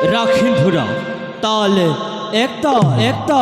রাখেন ধুরা তাল একটা একটা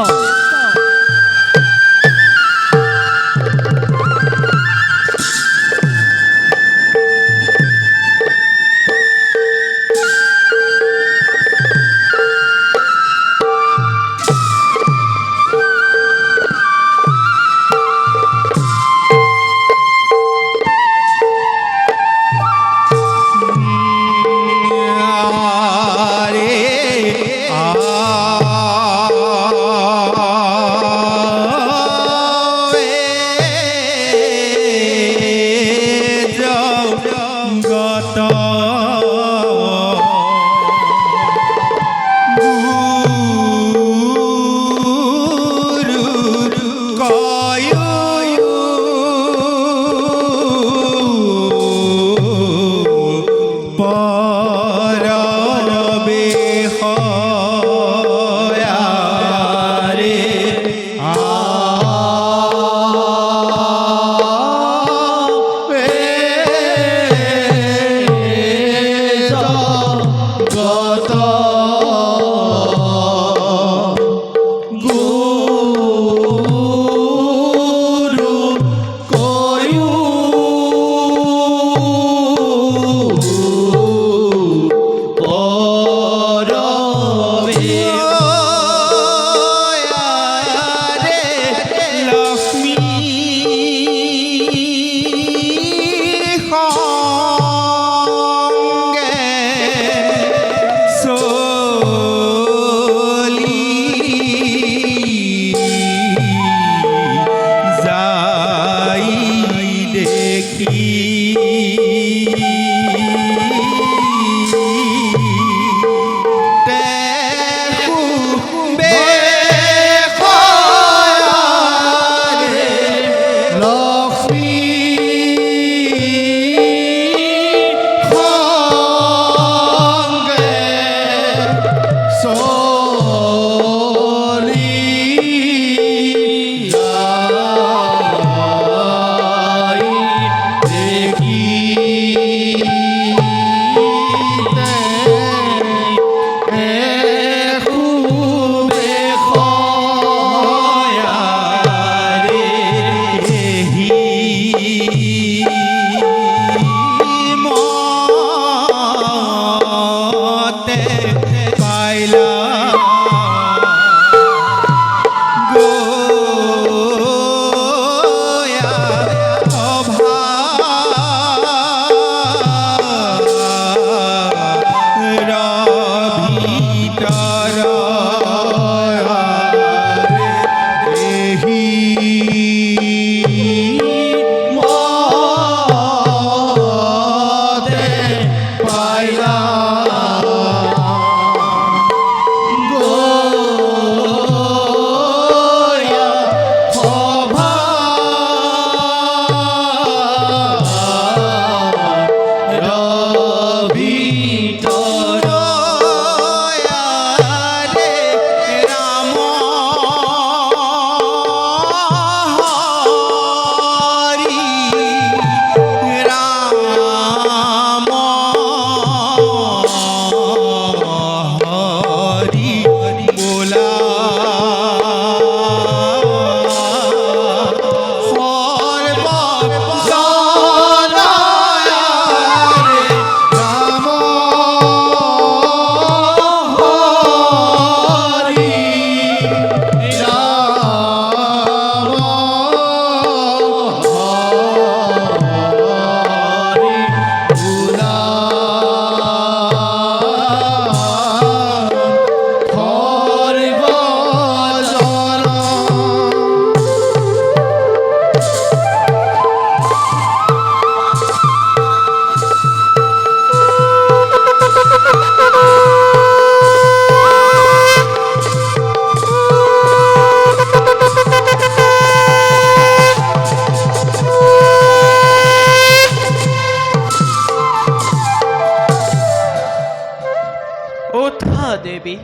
দেবী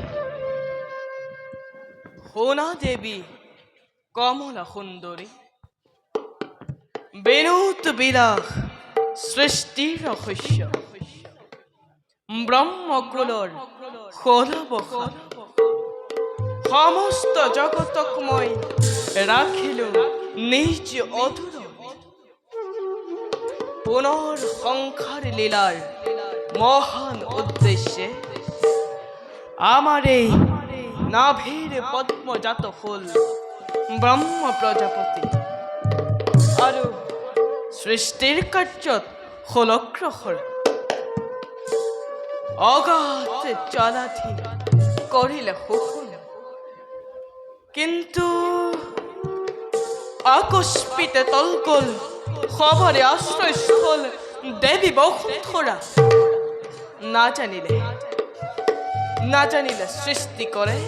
হোনা দেবী কমলা সুন্দরী বেনুত বিলাস সৃষ্টির রহস্য ব্রহ্মকুলর হলবহ সমস্ত জগতকময় রাখিল নিজ অধুর পুনর্সংখ্যার লীলার মহান উদ্দেশ্যে আমার এই নাভির পদ্মজাত ফুল ব্রহ্ম প্রজাপতি আর সৃষ্টির কার্যত হলগ্রহর অগাধ জলাধি করিলে হুকুম, কিন্তু আকস্মিতে তলকল খবরে আশ্রয়স্থল দেবী বসুন্ধরা না জানিলে সৃষ্টি করে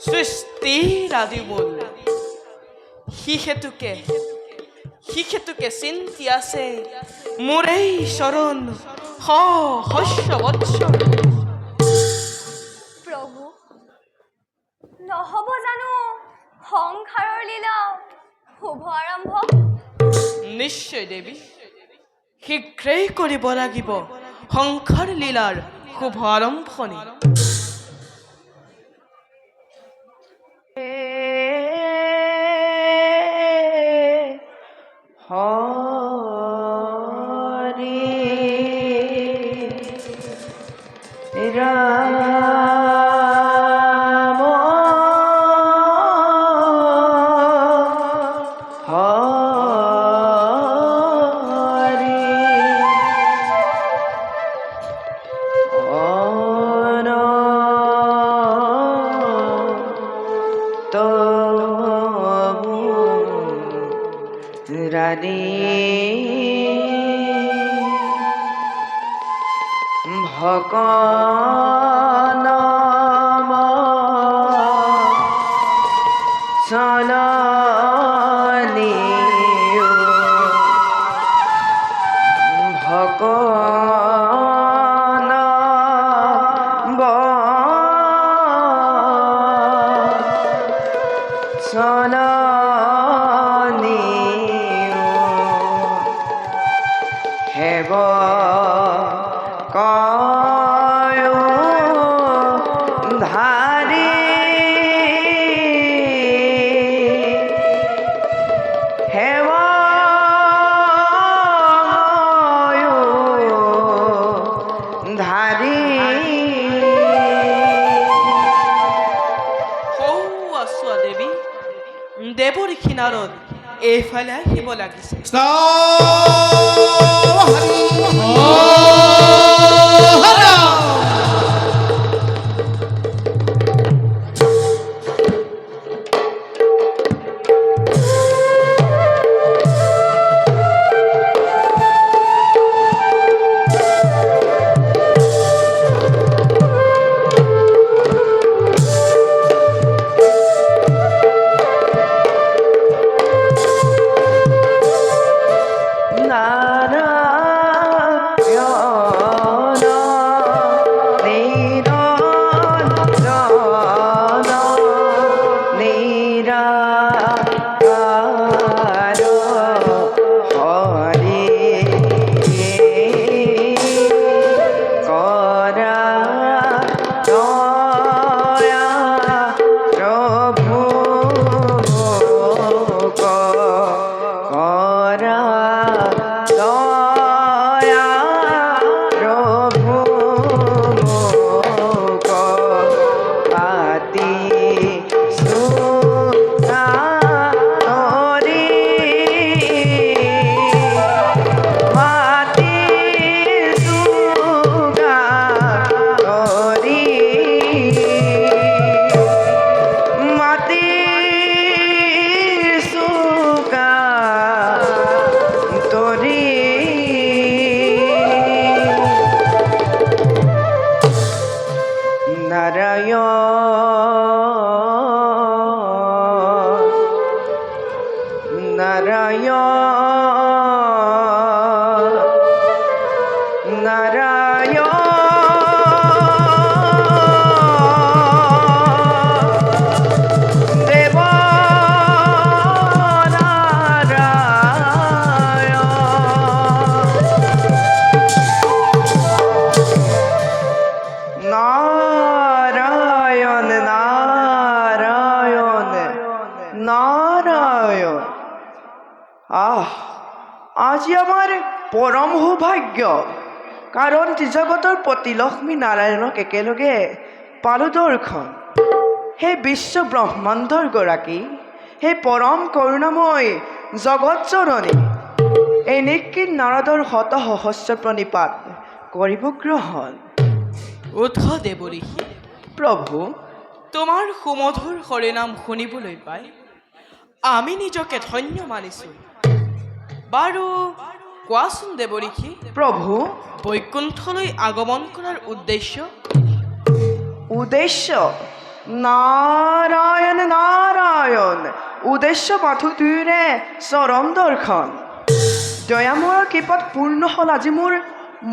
সৃষ্টির আদিমূল। হিহেতুকে চিন্তি আছে মোরেই শরণ হস্য বৎসর। প্ৰভু, নহ'ব জানো সংসাৰৰ লীলা শুভ আৰম্ভ? নিশ্চয় দেৱী, শীঘ্ৰেই কৰিব লাগিব সংসাৰ লীলাৰ শুভ আৰম্ভণি। ভকনম সননিয়ো ভকনম সননিয়ো হেব কয়ো ধারি হেব ধারি হৌ আছোৱা দেৱী, দেৱৰ কিনাৰত এইফালে আহিব লাগিছে। না আহ আজি আমাৰ পৰম সৌভাগ্য, কাৰণ ত্ৰিজগতৰ পতি লক্ষ্মী নাৰায়ণক একেলগে পালো দৰ্শন। সেই বিশ্ব ব্ৰহ্মাণ্ডৰ গৰাকী, সেই পৰম কৰোণাময় জগত জননী, এই নিকিন নাৰদৰ শত সহস্ৰ প্ৰণিপাত কৰিব গ্ৰহণ। উঠ দেৱ ঋষি, প্ৰভু, তোমাৰ সুমধুৰ হৰিনাম শুনিবলৈ পাই আমি নিজকে ধন্য মানিছো। বাৰু কোৱাচোন দেৱ ঋষি, প্ৰভু, বৈকুণ্ঠলৈ আগমন কৰাৰ উদ্দেশ্য? উদ্দেশ্য নাৰায়ণ নাৰায়ণ, উদ্দেশ্য মাথোঁটোৰে চৰণ দৰ্শন। দয়াময়ৰ কৃপাত পূৰ্ণ হ'ল আজি মোৰ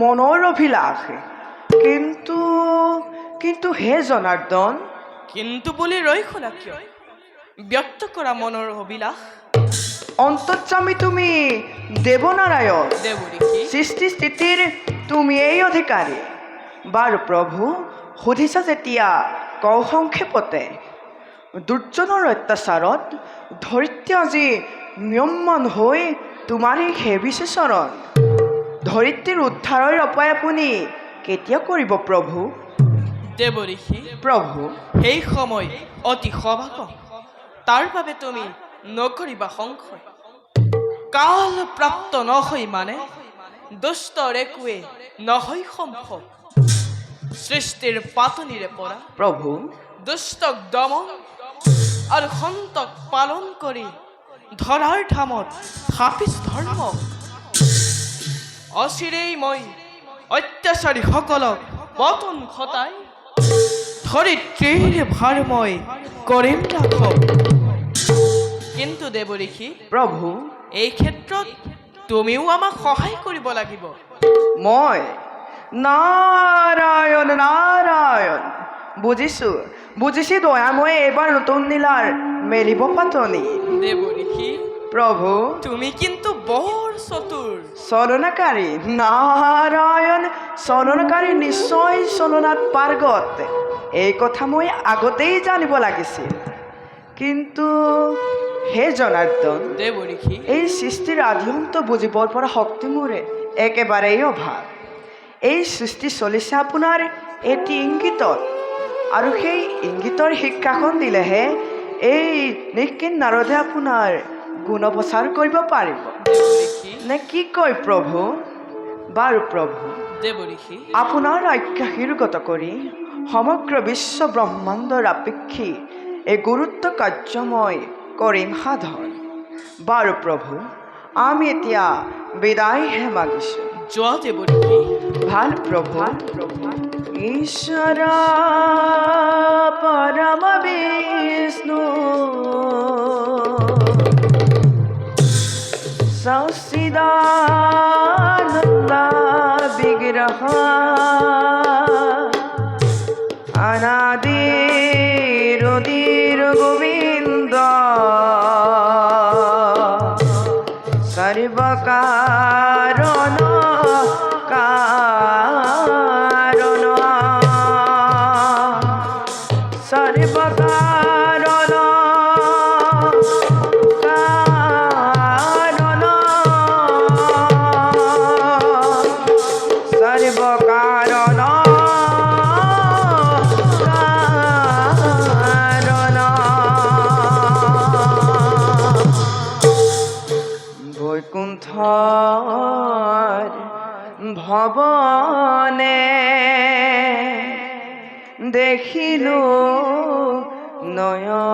মনৰ অভিলাষ। কিন্তু কিন্তু হে জনাৰ্দন। কিন্তু বুলি ৰৈ শুনা কিয়? ব্যক্ত কৰা মনৰ অভিলাষ। অন্তৰ্যামী তুমি দেৱনাৰায়ণ, দেৱ ঋষি, সৃষ্টি স্থিতিৰ তুমিয়েই অধিকাৰী। বাৰু প্ৰভু, সুধিছা যেতিয়া কওঁ সংক্ষেপতে। দুৰ্জনৰ অত্যাচাৰত ধৰিত্ৰী আজি ম্ৰিয়মান হৈ তোমাৰেই সেবিছে চৰণ। ধৰিত্ৰীৰ উদ্ধাৰৰ উপায় আপুনি কেতিয়া কৰিব প্ৰভু? দেৱ ঋষি, প্ৰভু, সেই সময় অতি সভাগম, তাৰ বাবে তুমি নকৰিবা সংশয়। কাল প্ৰাপ্ত নহয় মানে দুষ্টৰ একোৱে নহয় সম্ভৱ। সৃষ্টিৰ পাতনিৰে পৰা প্ৰভু, দুষ্টক দমন আৰু সন্তক পালন কৰি ধৰাৰ ধামত থাপিছ ধৰ্ম। অচিৰেই মই অত্যাচাৰীসকলক পতন ঘটাই ধৰিত্ৰীৰ ভাৰ মই কৰিম লাঘৱ। কিন্তু দেৱ ঋষি, প্ৰভু, এই ক্ষেত্ৰত তুমিও আমাক সহায় কৰিব লাগিব। মই নাৰায়ণ নাৰায়ণ, বুজিছো দয়াময়ে এইবাৰ নতুন নীলাৰ মেলিব পাতনি। দেৱ ঋষি, প্ৰভু, তুমি কিন্তু বৰ চতুৰ। চলনাকাৰী নাৰায়ণ, চলনকাৰী নিশ্চয় চলনাত পাৰ্গত। এই কথা মই আগতেই জানিব লাগিছিল। কিন্তু হে জনাৰ্দন, দেৱ ঋষি, এই সৃষ্টিৰ আদিঅন্ত বুজিবৰ পৰা শক্তি মোৰে একেবাৰেই অভাৱ। এই সৃষ্টি চলিছে আপোনাৰ এটি ইংগিতত, আৰু সেই ইংগিতৰ শিক্ষাখন দিলেহে এই নিকিন নাৰদে আপোনাৰ গুণপ্ৰচাৰ কৰিব পাৰিব। দেৱ ঋষি, নে কি কয় প্ৰভু? বাৰু প্ৰভু, দেৱ ঋষি, আপোনাৰ আজ্ঞা শিৰোগত কৰি সমগ্ৰ বিশ্ব ব্ৰহ্মাণ্ডৰ আপেক্ষী এই গুৰুত্ব কাৰ্য মই কৰিম সাধন। বাৰু প্ৰভু, আমি এতিয়া বিদায়হে মাগিছোঁ। যোৱা দেৱ ঋষি। ভাল প্ৰভু। ঈশ্বৰ পৰম বিষ্ণু সচিদানন্দ বিগ্ৰহ অনাদিৰ উদিৰ গোবিন্দ সৰ্বকাৰণ কাৰণ সৰ্বকাৰণ কাৰণ সর্বকারণ কারণ বৈকুণ্ঠ ভবনে দেখিলো নয়নে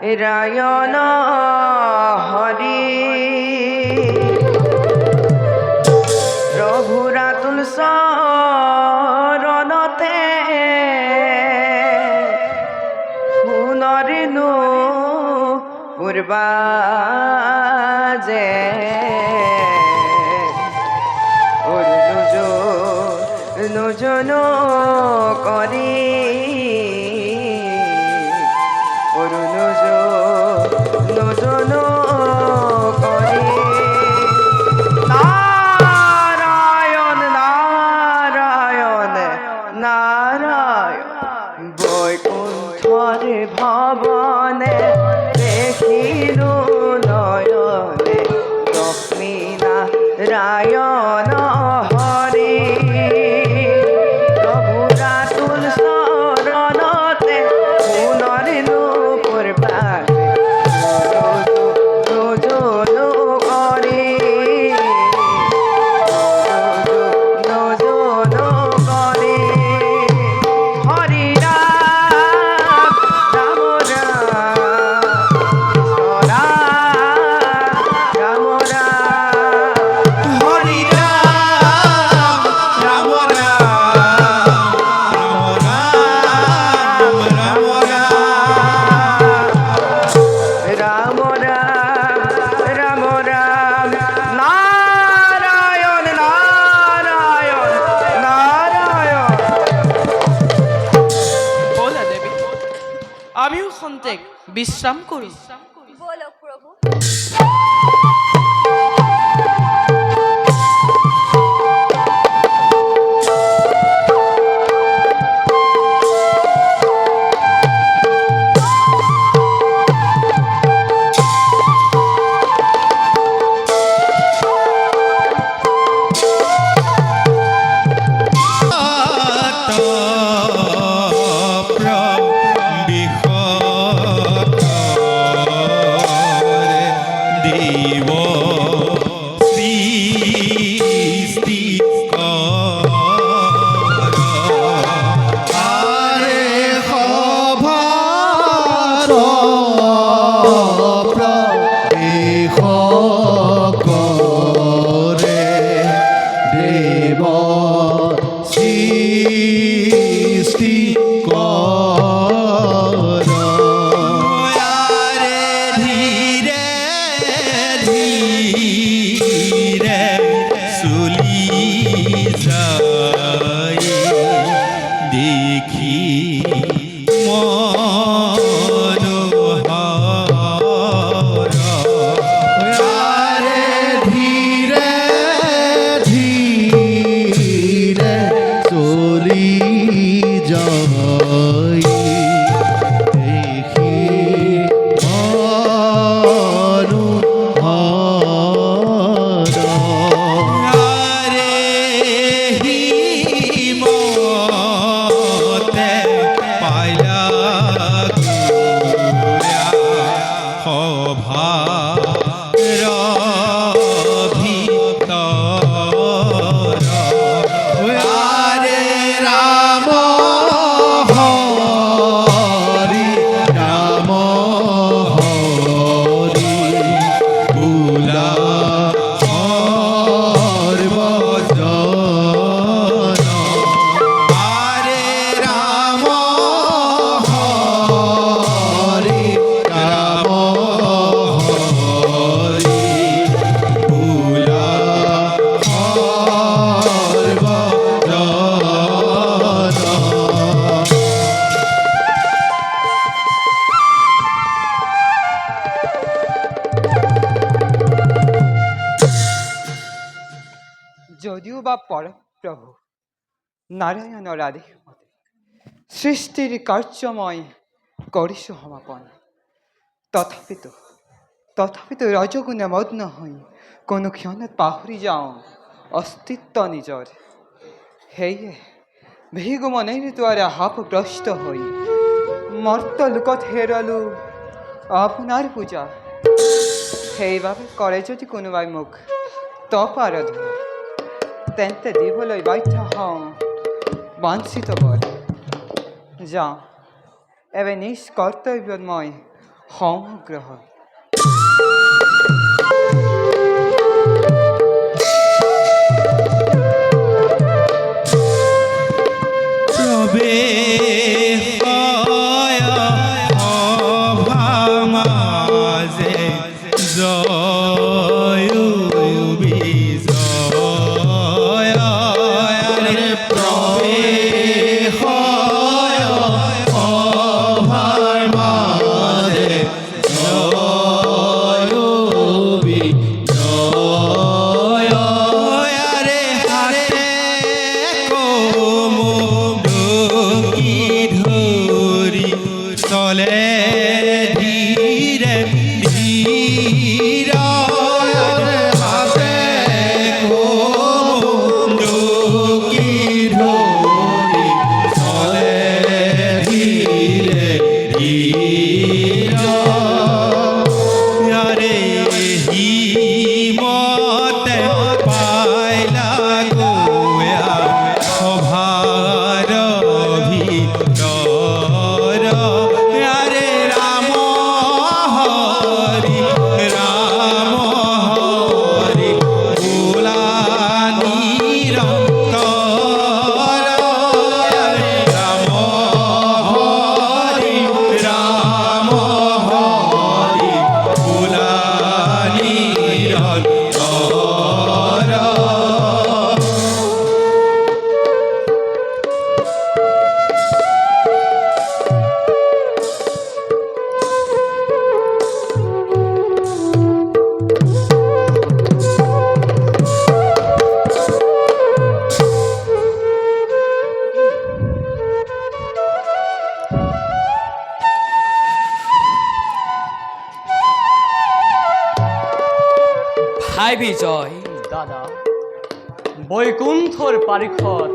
লক্ষ্মীনারায়ণ হরি প্রভুরা তুলসরণতে পুনরিনু পূর্বাজে অনুজন করি অনুজন করি নারায়ণ নারায়ণ নারায়ণ বৈ তোমার ভবনে দেখিলু নয়নে লক্ষ্মী নারায়ণ হরি প্রভুরা তুল শরণতে পুনর নূপুর পাশে যোজনো করে যোজনো করে হরি রাম রাম রাম রাম রাম হরি রাম রাম রাম রাম রাম রাম রাম রাম নারায়ণ নারায়ণ নারায়ণ বলে দেবী আমিও খন্তেক বিশ্রাম করি বলো প্রভু। দেব সৃষ্টি আরে খভার প্রদেহ করে দেব সৃষ্টি আরে ধীরে ধীরে সুলি যায় দেখি মনোহর আরে ধীরে ধীরে চলি যায় দেখি আরে হিমতে পাইলা ভিতর আরে রাম হরি রাম হরি বুলা সর্বজন আরে রাম হরি রাম হরি বুলা সর্বজন যদিও বা পরপ্রভু নারায়ণ রাধে সৃষ্টির কার্যময় করিস সমাপন তথাপি তো রজগুণে মগ্ন হই কোনো ক্ষণত পাহরি যাও অস্তিত্ব নিজর হেয়ে ভিগু মনের দ্বারা হাপগ্রস্ত হই মর্ত লোকত হেরালু আপনার পূজা সেইভাবে করে যদি কোনোবাই মুখ তপ আরাধনা তেন্তে দিবলৈ বাধ্য হওঁ বাঞ্ছিত বৰ যাওঁ এবে নিজ কৰ্তব্যত মই সমগ্ৰ হয় জয় ভাই বিজয়। দাদা বৈকুণ্ঠর পারিখত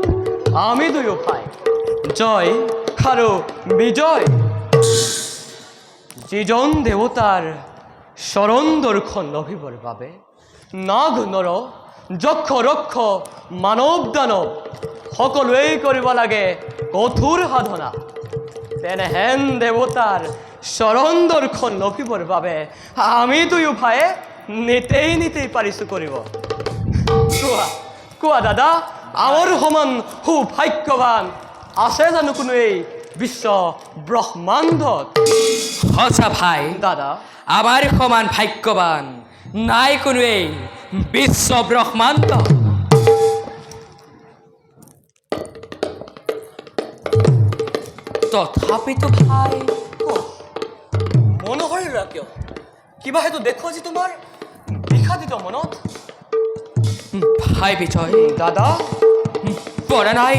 আমি দুয়ো ভাই জয় আৰু বিজয় যিজন দেৱতাৰ শৰণ দৰ্শন লভিবৰ বাবে নাগ নৰ যক্ষ ৰক্ষ মানৱ দানৱ সকলোৱেই কৰিব লাগে কঠোৰ সাধনা তেনেহেন দেৱতাৰ শৰণ দৰ্শন লভিবৰ বাবে আমি দুয়ো ভাইয়ে নিতেই পাৰিছোঁ কৰিব কোৱা কোৱা দাদা আমাৰ সমান সৌভাগ্যৱান আছে জানো কোনো এই বিশ্ব ব্ৰহ্মাণ্ডত সঁচা ভাই, দাদা আমাৰ সমান ভাগ্যৱান নাই কোনোৱেই বিশ্ব ব্ৰহ্মাণ্ড। তথাপিতো ভাই মনোহৰীৰা কিয় কিবা সেইটো দেখো যি তোমাৰ বিষাদিত মনত ভাই বিজয়, দাদা পৰা নাই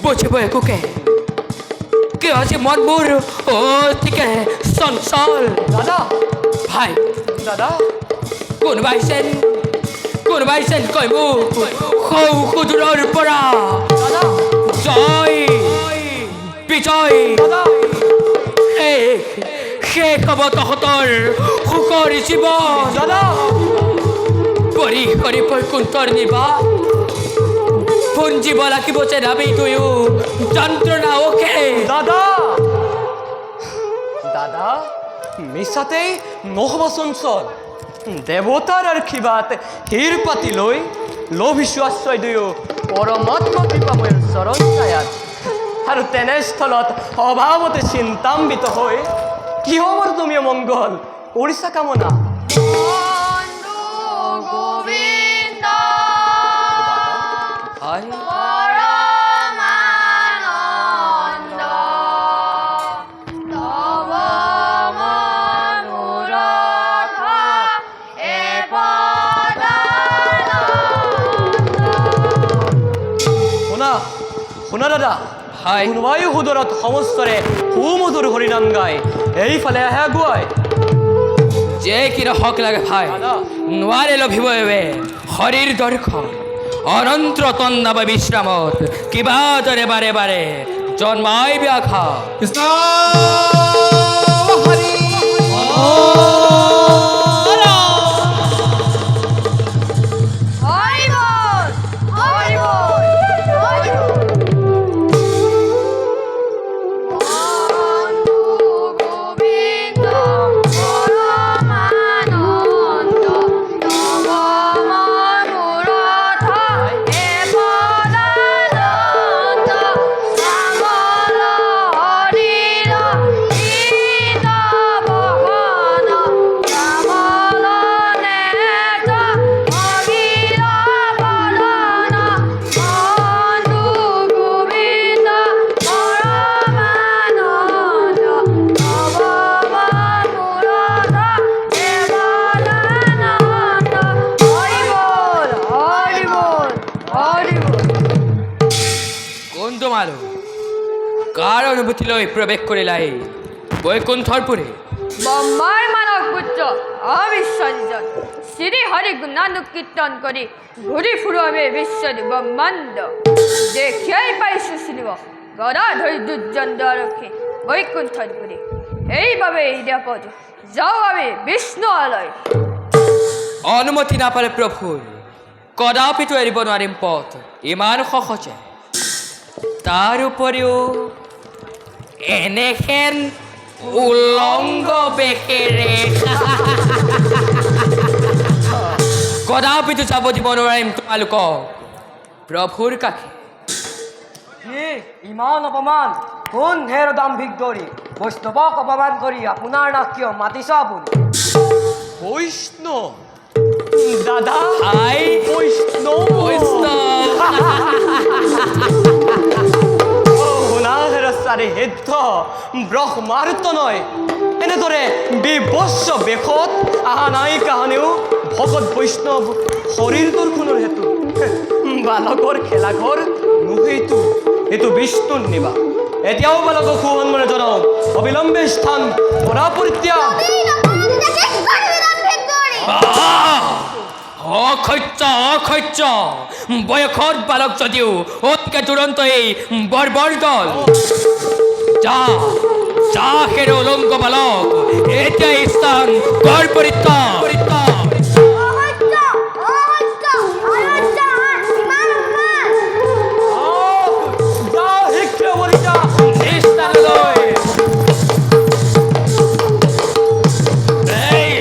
বুজিব একোকে কিয় যে মনবোৰ অতিকে চঞ্চল। দাদা ভাই দাদা কোনোবাই যেন কয় মোক সৌ সুদূৰৰ পৰা দাদা জয় বিজয় দাদা শেষ হ'ব তহঁতৰ সুখৰ জীৱন। দাদা পৰি কৰি বৈকুণ্ঠৰ নিবাস পুঞ্জিব লাগিব যেন আমি দুয়ো যন্ত্ৰণা অকে। দাদা দাদা মিছাতেই নহ'ব চঞ্চল দেৱতাৰ আশীৰ্বাদ শিৰ পাতি লৈ লভিছো আশ্ৰয় দুয়ো পৰমাত্মা কৃপাময়ৰ চৰণ ছায়াত আৰু তেনেস্থলত অভাৱতে চিন্তাম্বিত হৈ কিহৰ তুমি মংগল কৰিছা কামনা বন্ধু গোবিন্দ ভাই পৰমানন্দ তব মনোৰথ এ শুনা শুনা দাদা ভাই কোনোবাই সুদৰত সমস্তৰে সুমধুৰ হৰিনাম গায় এইফালে আহে আগুৱাই যে কি নহওক লাগে ভাই দাদা নোৱাৰে লভিব এবে হৰিৰ দৰ্শন অনন্ত তন্দাব বিশ্ৰামত কিবা দৰে বাৰে বাৰে জন্মাই ব্যাঘা কৃষ্ণ হৰি হৰি বল হৰি বল হৰি বন্ধু গোবিন্দ পৰমানন্দ তব মনোৰথ এ পদানন্দ শ্যামল হৰিৰ গীত বহন শ্যামল নেত্ৰ অগিৰ বদন বন্ধু গোবিন্দ পৰমানন্দ তব মনোৰথ এ পদানন্দ হৰি বল হৰি বল হৰি বল কোন তোমালো কাৰ অনুভূতি লৈ প্ৰৱেশ কৰিলাই বৈকুণ্ঠৰ পুৰী? ব্ৰহ্মাৰ মানৱ পুত্ৰ অবিশ্বৰজন শ্ৰী হৰি গুণানুকীৰ্তন কৰি ঘূৰি ফুৰোৱে বিশ্বত ব্ৰহ্মাণ্ড দেখিয়াই পাইছোঁ চিনিব গদাধৰি দুৰ্জন দ্বাৰক্ষী বৈকুণ্ঠৰ পুৰী এইবাবে নিৰাপদ যাওঁ আমি বিষ্ণু আলয় অনুমতি নাপালে প্ৰভুৰ কদাপিতো এৰিব নোৱাৰিম পথ ইমান সহজে। তাৰ উপৰিও এনেহেন উলংগ বেশেৰে কদাপিতো যাব দিব নোৱাৰিম তোমালোকক প্ৰভুৰ কাষে। ইমান অপমান কোন হেৰ দাম্ভিক দৰি বৈষ্ণৱক অপমান কৰি আপোনাৰ নাক কিয় মাতিছ আপুনি বৈষ্ণৱ দাদা আই বৈষ্ণৱ বৈষ্ণৱ শুনাচাৰি সিদ্ধ ব্ৰহ্মাৰ্ত নয় এনেদৰে বিভৎস বেশত আহা নাই কাহানিও ভকত বৈষ্ণৱ শৰীৰ দৰ্শনৰ হেতু বালকৰ খেলাঘৰ নহৈতো এইটো বিষ্ণুৰ নিবাস। এতিয়াও বালকক সুসন্মানে জনাওঁ অবিলম্বে স্থান পৰা পৰিত্যাগ। অসহ্য অসহ্য বয়সৰ বালক যদিও অতকে তুৰন্ত এই বৰ্বৰ দল যা যা হেৰে উলংগ বালক এতিয়া স্থান ঘৰ পৰিত্যাগ যা শিক্ষা বলিতা স্থানলৈ এই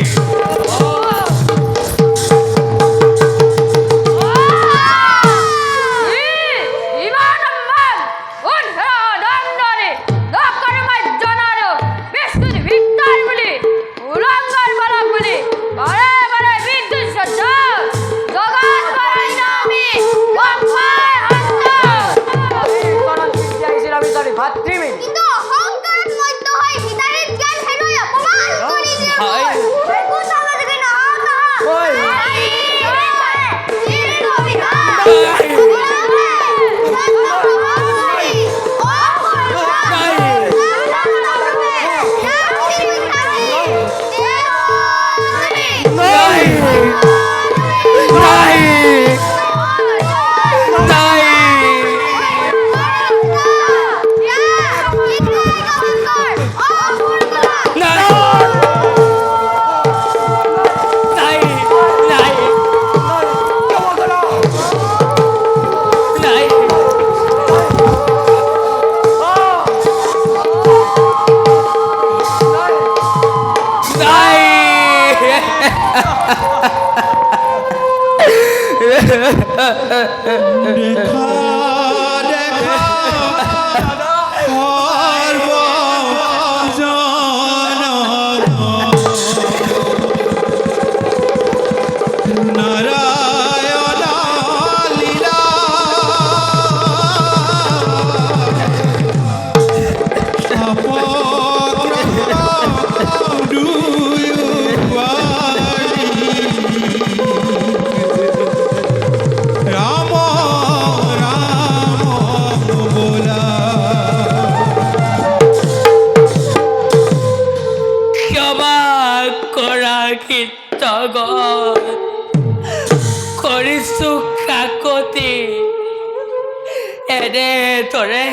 ভাতৃমেলি কিন্তু অহংকাৰত মধ্য হৈ হিতাহিত জ্ঞান হেৰুৱাই অপমান কৰি দিয়ে হয়। একো সমাজকে নহওক হয়। দেখা দেখা সর্বজন নারায়ণ লীলা রাম রাম বোলা ক্ষমা কৰা কীৰ্তগত কৰিছোঁ কাকতি এনেদৰে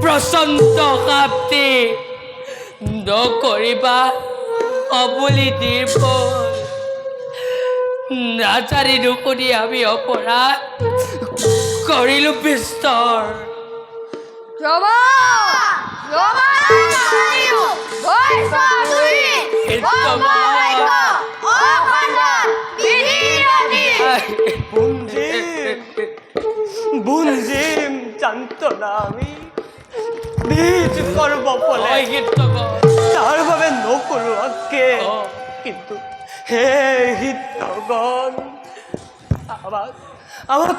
প্ৰচণ্ড শাস্তি নকৰিবা অবুলি নিৰ্ভৰ নাজানি নুশুনি আমি অপৰাধ কৰিলোঁ বিস্তৰ বুঞ্জিম যন্ত্ৰণা আমি নিজ কৰ্ম ফলে হয় কীৰ্তগত তাৰ বাবে নকৰোঁ আগে কিন্তু হে হিতগণ আমাক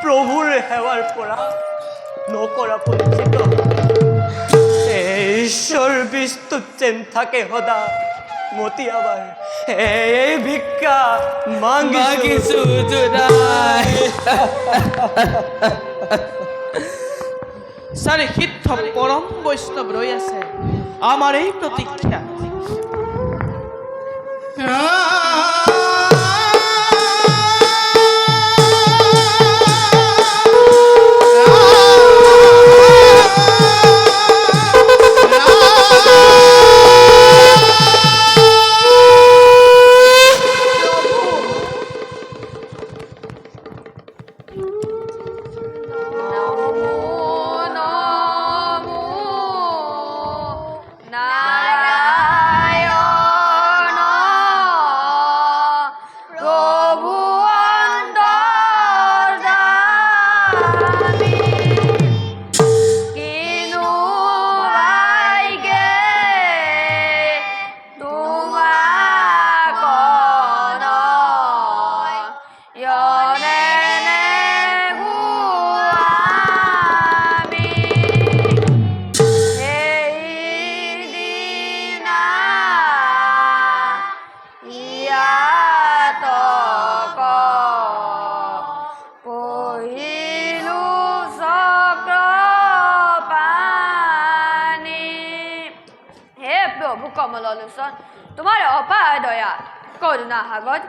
প্ৰভুৰ সেৱাৰ পৰা নকৰা পৰিচিত ঈশ্বৰ বিস্তুত যেন থাকে সদা মতি আমাৰ এই ভিক্ষা মাগিছো মাগিছোঁ জোনাই চাৰি সিদ্ধ পৰম বৈষ্ণৱ ৰৈ আছে আমাৰ এই প্ৰতীক্ষা কমল লোচন তোমাৰ অপাৰ দয়া করুণা হাগত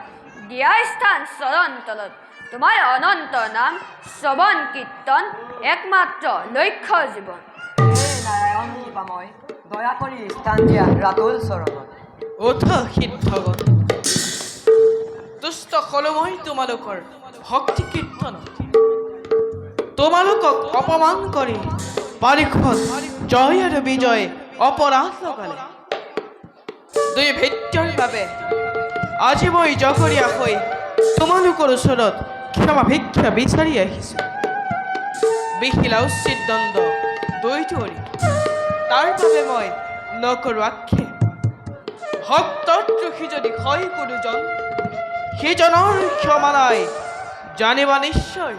দিয়া স্থান চৰণ তলত তোমাৰ অনন্ত নাম শ্ৰৱণ কীৰ্তন একমাত্ৰ লক্ষ্য জীৱন। হে নাৰায়ণ কৃপাময় দয়া কৰি স্থান দিয়া ৰাতুল চৰণত। ওঠ সিদ্ধগণ, তুষ্ট হলো মই তোমালোকৰ ভক্তি কীৰ্তন। তোমালোকক অপমান কৰি পাৰিখন জয় আৰু বিজয় অপৰাধ লগালে। দুই ভৃত্যৰ বাবে আজি মই জগৰীয়া হৈ তোমালোকৰ ওচৰত ক্ষমা ভিক্ষা বিচাৰি আহিছোঁ। বিহিলা উচিত দণ্ড দুইটোৰি, তাৰ বাবে মই নকৰোঁ আক্ষেপ। ভক্তৰ দোষী যদি হয় কোনোজন, সিজনৰ ক্ষমা নাই জানিবা নিশ্চয়।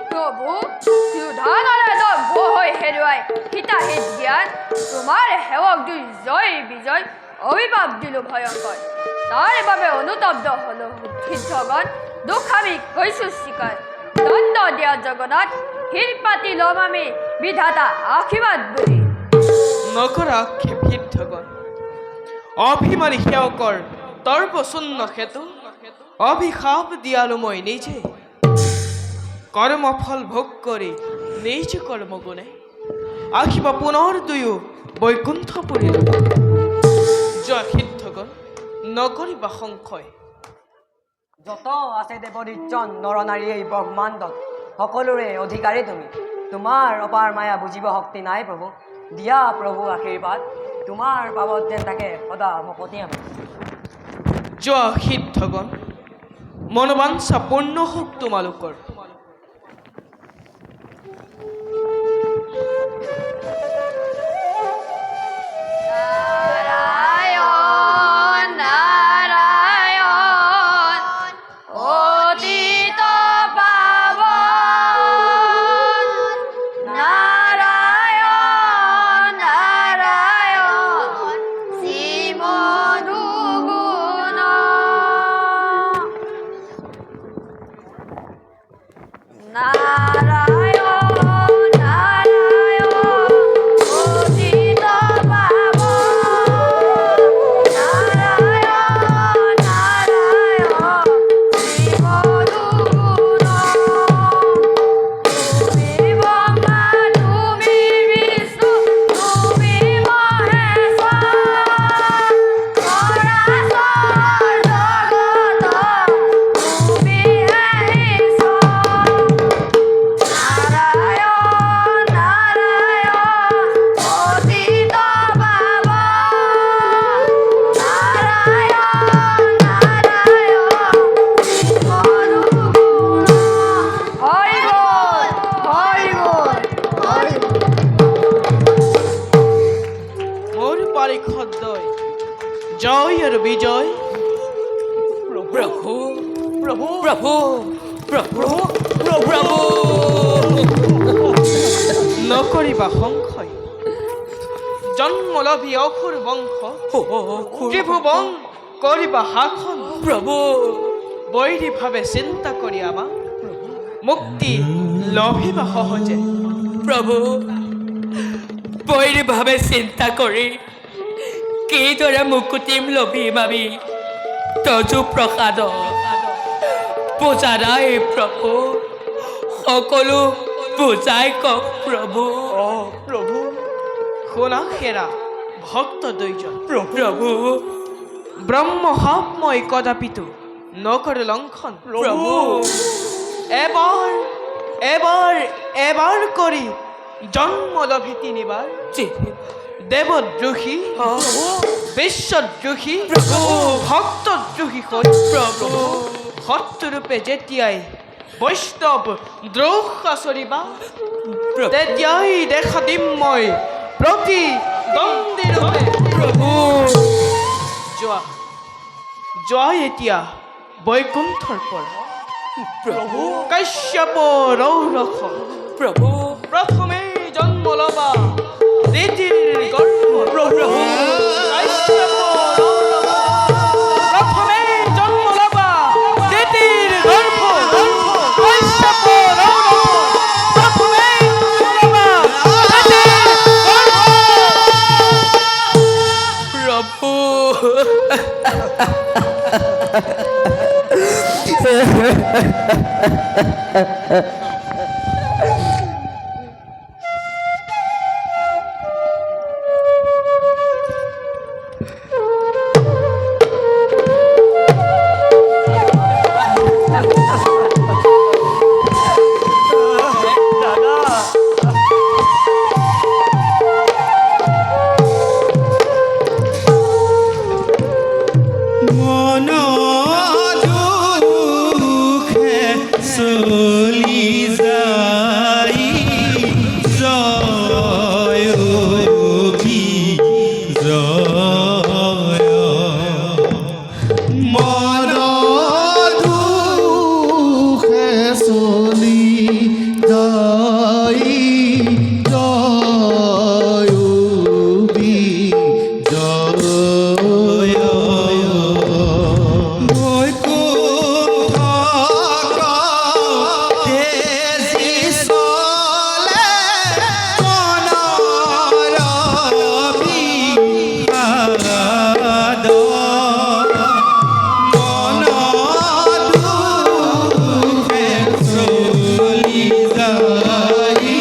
প্ৰভু ক্ৰোধনৰে দম্ভ হৈ হেৰুৱাই হিতাহিত জ্ঞান তোমাৰ সেৱক দুই জয় বিজয় অভিভাৱ দিলো ভয়ংকৰ। তাৰ বাবে অনুতপ্ত হলো সিদ্ধগণ, দুখ আমি কৈছোঁ স্বীকাৰ। দণ্ড দিয়া জগন্নাথ শিৰ পাতি ল'ম আমি বিধাতা আশীৰ্বাদ বুলি। নকৰা আক্ষেপ সিদ্ধগণ, অভিমানী সেৱকৰ তৰ্পশূন্য সেতু অভিশাপ দিয়ালো মই নিজে। কৰ্মফল ভোগ কৰি নিজ কৰ্মগুণে আহিব পুনৰ দুয়ো বৈকুণ্ঠপুৰী। জয় সিদ্ধগণ, নকৰিবা সংশয়। যত আছে দেৱদীজন নৰনাৰী এই ব্ৰহ্মাণ্ডত সকলোৰে অধিকাৰী তুমি। তোমাৰ অপাৰ মায়া বুজিব শক্তি নাই প্ৰভু, দিয়া প্ৰভু আশীৰ্বাদ। তোমাৰ পাবত যেন থাকে সদা ভকতি আমাৰ। জয় সিদ্ধগণ, মনোবাঞ্ছা পূৰ্ণ হওক তোমালোকৰ। নাৰায়ণ নাৰায়ণ অতীত পাৱন, নাৰায়ণ নাৰায়ণ শ্ৰীমধু গুণ, নাৰায়ণ নাৰায়ণ অতীত পাৱন, নাৰায়ণ নাৰায়ণ শ্ৰীমধু গুণ। তুমি ব্ৰহ্মা তুমি বিষ্ণু তুমি মহেশ্বৰ, চৰাচৰ জগত তুমিহে ঈশ্বৰ। নাৰায়ণ নাৰায়ণ অতীত পাৱন, নাৰায়ণ নাৰায়ণ শ্ৰীমধু গুণ। হৰি বল হৰি বল হৰি বল। মোৰ পাৰিষদ দয় জয় আৰু বিজয়। প্ৰভু প্ৰভু প্ৰভু প্ৰভু প্ৰভু নকৰিবা সংশয়। জন্মলভী অসুৰ বংশ ত্ৰিভুৱন কৰিবা শাসন। প্ৰভু বৈৰী ভাৱে চিন্তা কৰি আমাক মুক্তি লভিবা সহজে। প্ৰভু বৈৰীভাৱে চিন্তা কৰি কিদৰে মুকুতিম লভিম আমি তজু প্ৰসাদ। বুজা নাই প্ৰভু, সকলো বুজাই কওক প্ৰভু। প্ৰভু শুনা সেৰা ভক্ত দুইজন। প্ৰভু ব্ৰহ্মসাপ মই কদাপিতো নকৰো লংঘন। প্ৰভু এবাৰ এবাৰ এবাৰ কৰি জন্ম লভি তিনিবাৰ। দেৱদ্ৰোহী বিশ্বদ্ৰোহী ভক্তদ্ৰোহী হৈ প্ৰভু সত্যৰূপে যেতিয়াই বৈষ্ণৱ দ্ৰোহ আচৰিবা, তেতিয়াই দেখা দিম মই প্ৰতি দ্বন্দ্বী ৰূপে। প্ৰভু যোৱা যোৱা এতিয়া বৈকুণ্ঠৰ পৰা প্ৰভু কাশ্যপ ৰৌৰস প্ৰভু প্ৰথমে জন্ম লবা দিতিৰ গৰ্ভ। প্ৰভু কাশ্যপ ৰৌৰস প্ৰথমে জন্ম লবা দিতিৰ গৰ্ভ। কাশ্যপ ৰৌৰস প্ৰথমে জন্ম লবা দিতিৰ গৰ্ভ। প্ৰভু মন দুখে চলি যাই জয় জয় মন দুখে চলি যাই জয় জয় মই কোথা তেজি চলে মনৰ বিষাদ মন দুখে চলি যাই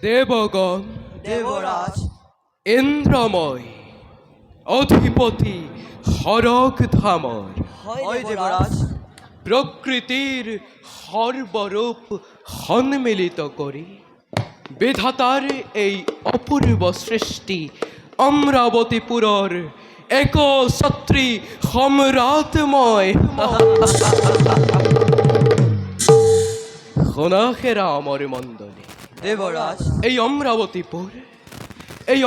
দেবগণ দেবরাজ ইন্দ্রময় অধিপতি হরক ধামর হয় দেবরাজ প্রকৃতির সর্বরূপ সন্মিলিত কৰি বিধাতার এই অপূর্ব সৃষ্টি অমরাবতীপুরর এক সত্রী সম্রাটময় খোনাখেরা অমর মণ্ডলী দেবরাজ এই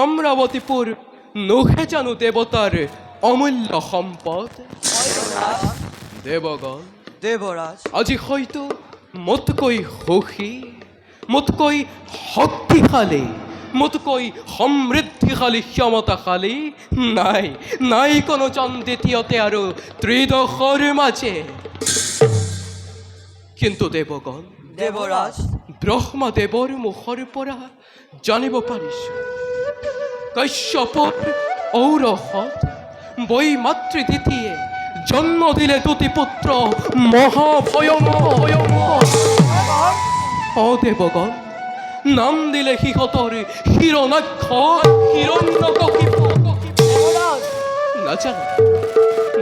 অমরাবতীপুর নখে জানু দেবতার অমূল্য সম্পদ। দেবগণ, দেবরাজ আজি হয়তো মোতকৈ সুখী, মোতকৈ শক্তিশালী, মোতকৈ সমৃদ্ধিশালী ক্ষমতাশালী নাই কোনো জন দ্বিতীয়তে আৰু ত্ৰিদশৰ মাজে। কিন্তু দেৱগণ, দেবরাজ ব্ৰহ্মদেৱৰ মুখৰ পৰা জানিব পাৰিছো কাশ্যপৰ ঔৰসত বৈ মাতৃ দ্বিতীয়ে জন্ম দিলে দুটি পুত্ৰ মহাভয়ংকৰ। দেৱগণ, নাম দিলে সিহঁতৰ হিৰণ্যাক্ষ, হিৰণ্যকশিপু।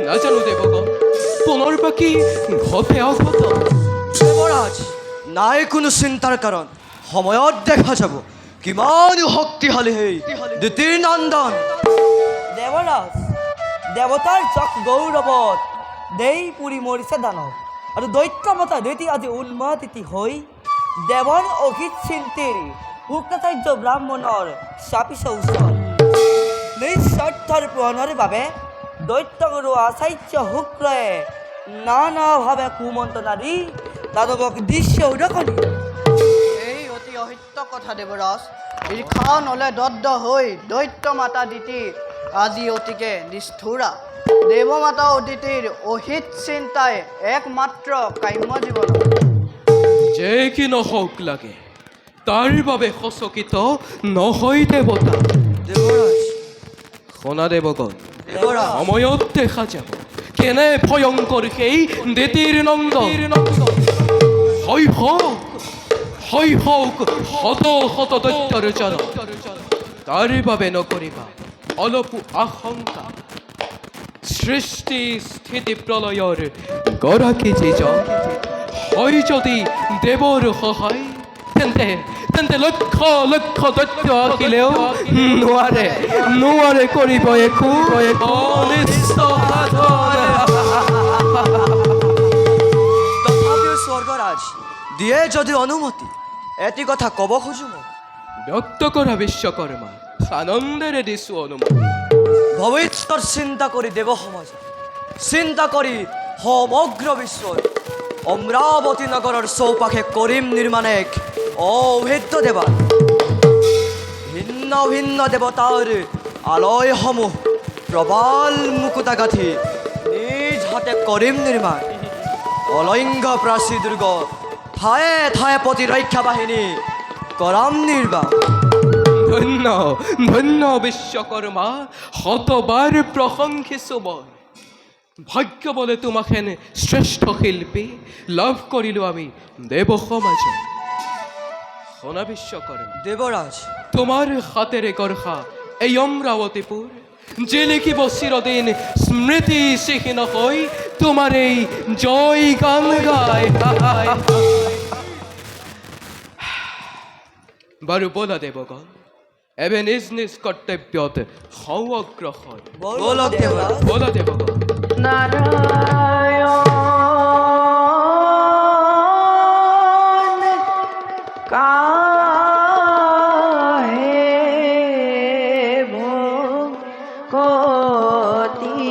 নাজানো দেৱগণ, পুনৰ বাকী ঘটে অঘট। দেবরাজ নাই কোনো চিন্তাৰ কাৰণ, সময়ত দেখা যাব কিমান শক্তিশালী সেই দ্বিতীয় নন্দন। দেৱৰাজ, দেৱতাৰ চক গৌৰৱত দেই পুৰি মৰিছে দানৱ, আৰু দৈত্য মতা দুইটি আজি উন্মাদিত হৈ দেৱৰ অহিত চিন্তিৰ শুক্ৰাচাৰ্য ব্ৰাহ্মণৰ চাপিছে ওচৰত। নিস্বাৰ্থৰ প্ৰহণৰ বাবে দৈত্যগুৰু আচাৰ্য শুক্ৰয়ে নানাভাৱে কুমন্ত্ৰণা দি দানৱক দৃশ্য উদকনি। এই অতি অহিত্য কথা দেৱৰাজ। ঈৰ্ষা নলে দদ্দ হৈ দৈত্য মাতা দিতি আজি অতিকে নিষ্ঠুৰা। দেৱমাতা অদিতিৰ অহিত চিন্তাই একমাত্ৰ কাম্য জীৱন। যে কি নহওক লাগে তাৰ বাবে সচকিত নহয় দেৱতা। দেবরাজ শুনা দেৱগণ, দেবরাজ সময়ত দেখা যাব কেনে ভয়ংকৰ সেই দ্বিতীয় নন্দন। হয় হওক শত শত দৈত্যৰ জন, তাৰ বাবে নকৰিবা অলপো আশংকা। সৃষ্টি স্থিতি প্ৰলয়ৰ গৰাকী যিজন হয় যদি দেৱৰ সহায়, তেন্তে লক্ষ লক্ষ দৈত্য আহিলেও নোৱাৰে কৰিব একো অনিষ্ট সাধন। তথাপিও স্বৰ্গৰাজ দিয়ে যদি অনুমতি, এটি কথা ক'ব খোজো মই। ব্যক্ত কৰা বিশ্বকৰ্মা, আনন্দেৰে দিছো অনুমতি। ভৱিষ্যত চিন্তা কৰি দেৱ সমাজে, চিন্তা কৰি সমগ্ৰ বিশ্বই অমৰাৱতী নগৰৰ চৌপাশে কৰিম নিৰ্মাণ এক অভেদ্য দেৱাল। ভিন্ন ভিন্ন দেৱতাৰ আলয়সমূহ প্ৰবাল মুকুতা গাঁঠি নিজ হাতে কৰিম নিৰ্মাণ। অলংঘ প্ৰাচী দুৰ্গ ঠায়ে ঠায়ে প্ৰতিৰক্ষা বাহিনী কৰাম নিৰ্বাণ। ধন্য বিশ্বকৰ্মা, শতবাৰ প্ৰশংসিছো মই। ভাগ্য বলে তোমাকহেন শ্ৰেষ্ঠ শিল্পী লাভ কৰিলোঁ আমি দেৱ সমাজে। শুনা বিশ্বকৰ্মা, দেৱৰাজ তোমাৰ হাতেৰে গঢ়া এই অমৰাৱতীপুৰ জিলিকিব চিৰদিন স্মৃতি চিহ্ন হৈ তোমাৰ এই জয় গান গায়। বাৰু বলা দেৱগণ, এবে নিজ নিজ কৰ্তব্যত হওঁ অগ্ৰসৰ। বলক দেৱৰাজ। বলা দেৱগণ। নারায়ণ কাহে ভকতি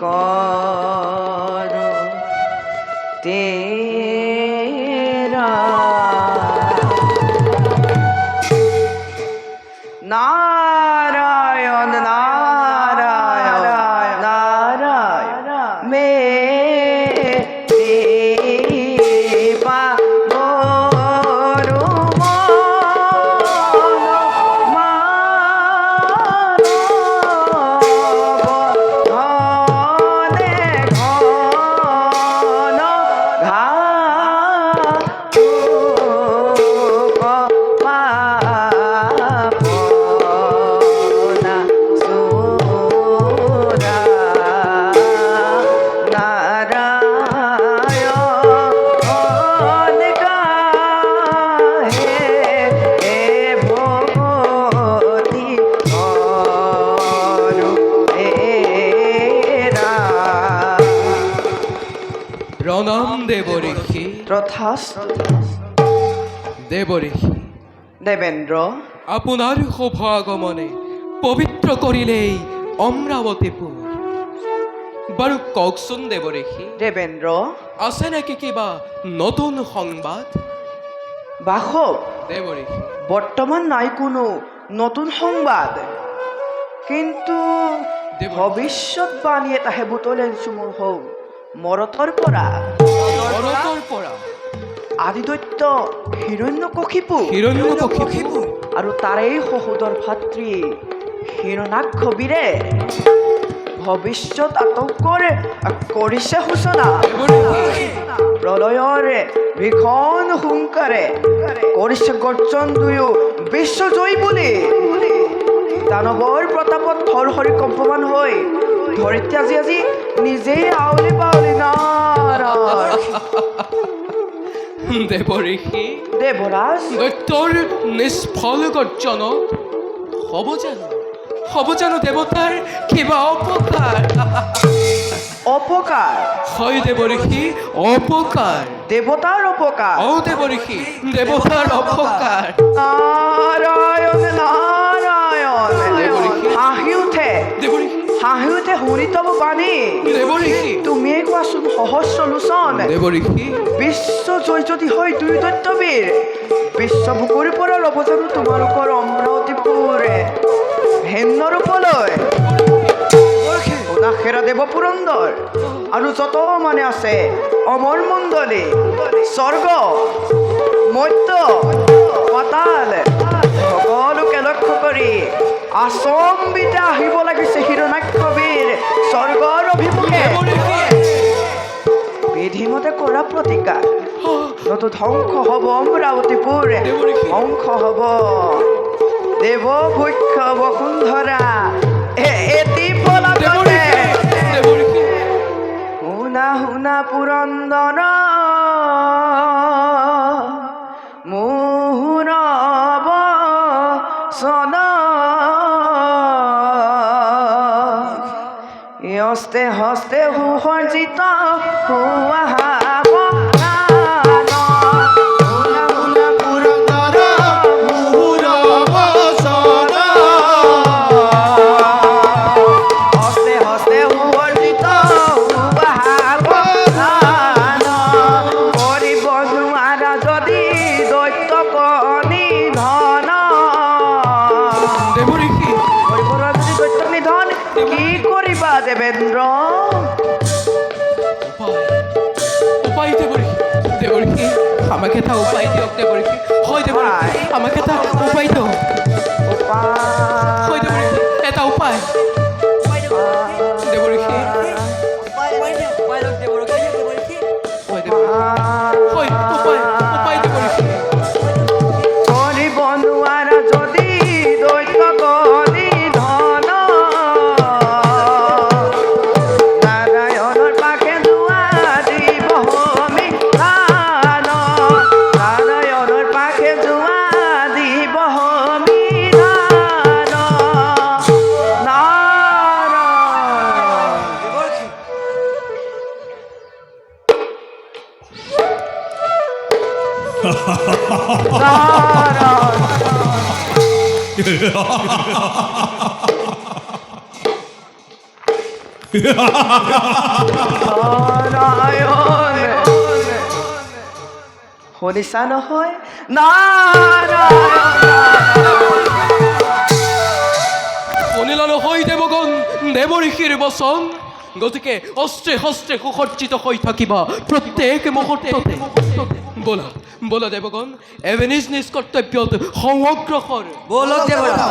কর তেরা নারায়ণ নারায়ণ নারায়ণ মে দেবা গরু ঘন ঘন ঘা প্ৰণাম দেৱ ঋষি। তথাস্তু দেৱ ঋষি, দেবেন্দ্ৰ। আপোনাৰ শুভ আগমনে পবিত্ৰ কৰিলেই অমৰাৱতীপুৰ। বাৰু কওকচোন দেৱ ঋষি, দেবেন্দ্ৰ, আছে নেকি কিবা নতুন সংবাদ? বাসৱ, দেৱ ঋষি, বৰ্তমান নাই কোনো নতুন সংবাদ, কিন্তু ভৱিষ্যতবাণী এটাহে বুটলি আনিছোঁ মোৰ হৌ মৰতৰ পৰা। ভৰতৰ পৰা আদিদৈত্য হিৰণ্যকশিপু হিৰণ্যকশিপু আৰু তাৰেই সহোদৰ ভাতৃ হিৰণ্যাক্ষবীৰে ভৱিষ্যত আতংকৰ কৰিছে সূচনা। প্ৰলয়ৰ ভীষণ হুংকাৰে কৰিছে গৰ্জন দুয়ো বিশ্বজয়ী বুলি। দানৱৰ প্ৰতাপত থৰহৰি কম্পমান হৈ ধৰিত্ৰী আজি নিজেই আউলি পাউলি নাৰায়ণ। দেৱ ঋষি, দেৱৰাজ, দৈত্যৰ নিষ্ফল গৰ্জনত হ'ব জানো দেৱতাৰ কিবা অপকাৰ? অপকাৰ? হয় দেৱ ঋষি, অপকাৰ। দেৱতাৰ অপকাৰ? দেৱ ঋষি, দেৱতাৰ অপকাৰ। নাৰায়ণ নাৰায়ণ। হাঁহি উঠে দেৱ ঋষি, হাঁহি উঠে শুনিতম বাণী। দেৱ ঋষি, তুমিয়ে কোৱাচোন সহস্ৰ লোচন। দেৱ ঋষি, বিশ্ব জয় যদি হয় দুই দৈত্যবীৰ, বিশ্ব বুকুৰ পৰা ল'ব জানো তোমালোকৰ অমৰাৱতীপুৰে ভিন্ন ৰূপলৈ। সোণাখেৰা দেৱ পুৰন্দৰ আৰু যত মানে আছে অমৰ মণ্ডলী, স্বৰ্গ মধ্য পাতাল সকলোকে লক্ষ্য কৰি আচম্বিতে আহিব লাগিছে হিৰণ্যাক্ষবীৰ স্বৰ্গৰ অভিমুখে। বিধিমতে কৰা প্ৰতিকাৰ নতু ধ্বংস হব অমৰাৱতীপুৰ, ধ্বংস হব দেৱ ভক্ষ বসুন্ধৰা। এটি পলকতে শুনা শুনা পুৰন্দৰ মোহৰ বচন, হস্তে হস্তে সুসজ্জিত সুৱাহা দেবেন্দ্র। উপায় দেৱ ঋষি, দেৱ ঋষি, আমাকে এটা উপায় দিয়ক দেৱ ঋষি। হয় দেৱ ঋষি, আমাকে এটা উপায় দিয়ক। হয় দেৱ ঋষি, এটা উপায়। দেৱ ঋষি, হয় দেৱ ঋষি, হয় উপায় দেৱ ঋষি। কৰিব নোৱাৰা যদি দৈত্য গণি ধন, নাৰায়ণৰ পাশে যোৱা দিব আমি দান, নাৰায়ণৰ পাশে যোৱা দিব আমি দান। নারায়ণ শুনিছা নহয়? শুনিলা নহয় দেৱগণ দেৱ ঋষিৰ বচন? গতিকে অস্ত্ৰে শস্ত্ৰে সুসজ্জিত হৈ থাকিবা প্ৰত্যেক মুহূৰ্ততে। বলা বলা দেৱগণ, এবে নিজ নিজ কৰ্তব্যত সংগ্ৰসৰ। বলক দেৱৰাজ।